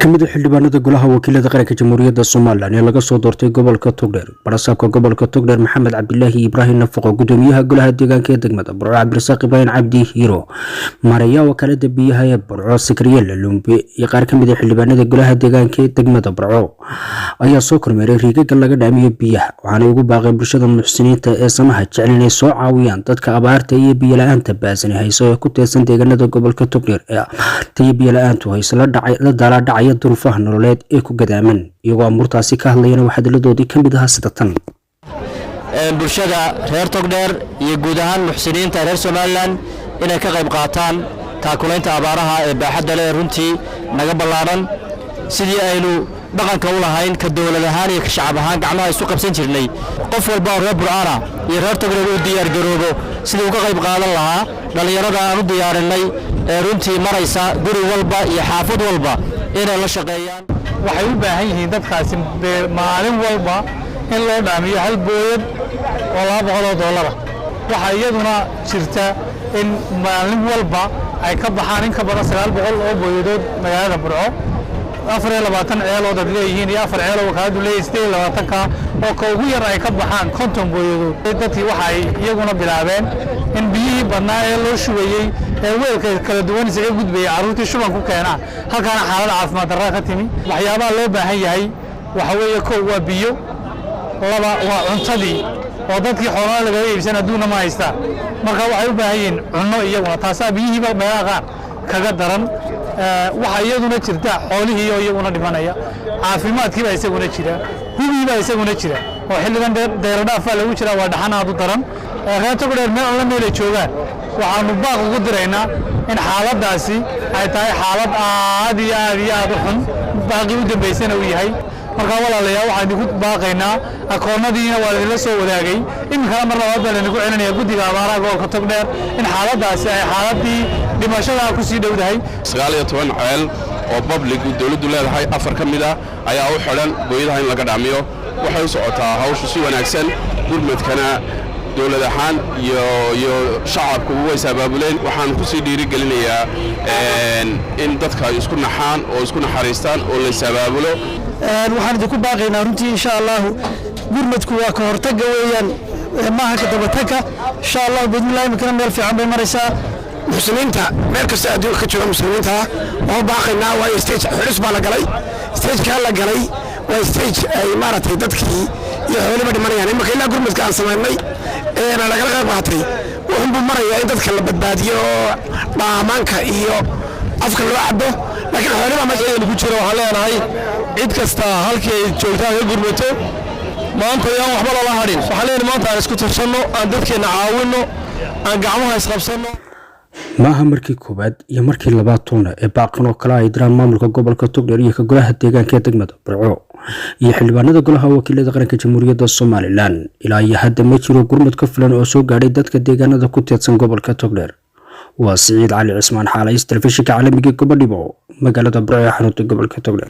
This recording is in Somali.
kamid xildhibaanada golaha wakiilada qaranka jamhuuriyadda Soomaaliland ee laga soo doortay gobolka Togdheer barasaabka gobolka Togdheer Maxamed Cabdilaahi Ibrahim Nafaqo gudoomiyaha golaha deegaanka ee degmada Burco Cabdirasaaq Ibrahim Cabdi Hiro Maria wakaalada biyaha ee Burco Sikriye Lumbe iyo qaar kamid ah xildhibaanada golaha deegaanka ee degmada Burco ayaa soo kormeeray riigagga laga dhaamiyo biyaha waxaana ugu baaqay bulshada muxsiniinta ee samaha jecel inay soo caawiyaan dadka abaarta iyo biyo la'aanta baasan hayso ee ku teedsan deegaanada gobolka Togdheer ee biyo la'aantu hayso la dhacay duruufaha nololeed ee ku gadaaman iyagoo amurtaasi ka hadlayna waxaadaladoodii kamid ahaa sida tan bulshada reer Togdheer iyo guud ahaan muxsiniinta reer Soomaaliland inay ka qayb qaataan taakulaynta abaaraha ee baaxadda leh runtii naga ballaaran sidii aynu dhaqanka u lahayn ka dawlad ahaan iyo ka shacab ahaan gacmaha isu qabsan jirnay qof walba oo reer Burco iyo reer Togdheer u diyaar garoobo sidii uu ka qayb qaadan lahaa dhalinyarada aan u diyaarinay ee runtii maraysa guri walba iyo xaafad walba inay la shaqeeyaan waxay u baahan yihiin dadkaasi maalin walba in loo dhaamiyo hal booyad oo $200 waxa iyaduna jirta in maalin walba ay ka baxaan in ka badan 900 oo booyadood magaalada Burco 24 ceelood ay leeyihiin iyo 4 ceelood oo kala duleeyay 28 ka oo ka ugu yar ay ka baxaan 50 booyadood dadkii waxay iyaguna bilaabeen in biyihii badnaa ee loo shubayay ee weelka kala duwan isaga gudbay caruurtii shuban ku keenaa halkaana xaalad caafimaad darro ka timi waxyaabaha loo baahan yahay waxa weeye koow waa biyo laba waa cuntadii oo dadkii xoolaha laga iibsan adduunka ma haysta marka waxay u baahan yihiin cunno iyaguna taasa biyihiiba meelaha qaar kaga daran waxa iyaduna jirta xoolihii oo iyaguna dhimanaya caafimaadkiiba isaguna jira hubiiba isaguna jira oo xilligan deeradhaaf lagu jira waa dhaxanaad u daran reer Togdheer meel la meel joogaan waxaanu baaq ugu diraynaa in xaaladaasi ay tahay xaalad aad u xun baaqi u dambeysana uu yahay marka walaalayaal waxaan idinku baaqaynaa akoonadiina waa la soo wadaagay imika mar labaad baa lagu celinayaa guddiga abaaraha gobolka Togdheer in xaaladaasi ay xaaladii dhimashada ku sii dhowdahay 19 ceel oo public dawladdu leedahay afar kamid ah ayaa u xiran booyadaha in laga dhaamiyo waxay u socotaa hawshu si wanaagsan gurmadkana dawlad ahaan iyo shacabku way sabaabuleen waxaan ku sii dhiirigelinayaa in dadka isku naxaan oo isku naxariistaan oo la sabaabulo waxaan idinku baaqaynaa runtii insha Allah gurmadku waa ka hortagga weeyaan maaha ka dabataka insha Allah bidnilaahi makana meel fiican bay maraysaa muslimiinta meel kasta adduunka ka jooga muslimiinta oo baaqaynaa waa stage xulus baa la galay stage-ka la galay waa stage ay maaragtay dadkii iyo xooliba dhimanayaan imika ilaa gurmadka aan samaynay ee laga qayb qaatay wuxuu marayaa in dadka la badbaadiyo dhaamaanka iyo afka loo cabo laakiin xooliba ma ku jiro waxa leenahay cid kasta halkii ay joogtaan ka gurmato maanta ayaan waxba lala hadhin waxa leenahay maanta aan isku tirsanno aan dadkeena caawino aan gacmaha isqabsanno maaha markii koobaad iyo markii labaad toona ee baaqan oo kala ay diraan maamulka gobolka Togdheer iyo ka golaha deegaanka ee degmada Burco iyo xildhibaanada golaha wakiilada qaranka jamhuuriyadda Soomaaliland ilaa iyo hadda ma jiro gurmad ka filan oo soo gaadhay dadka deegaanada ku teedsan gobolka Togdheer waa Siciid Cali Cismaan xaalay telefishinka caalamiga gobol dhibo magaalada Burco ee xarunta gobolka Togdheer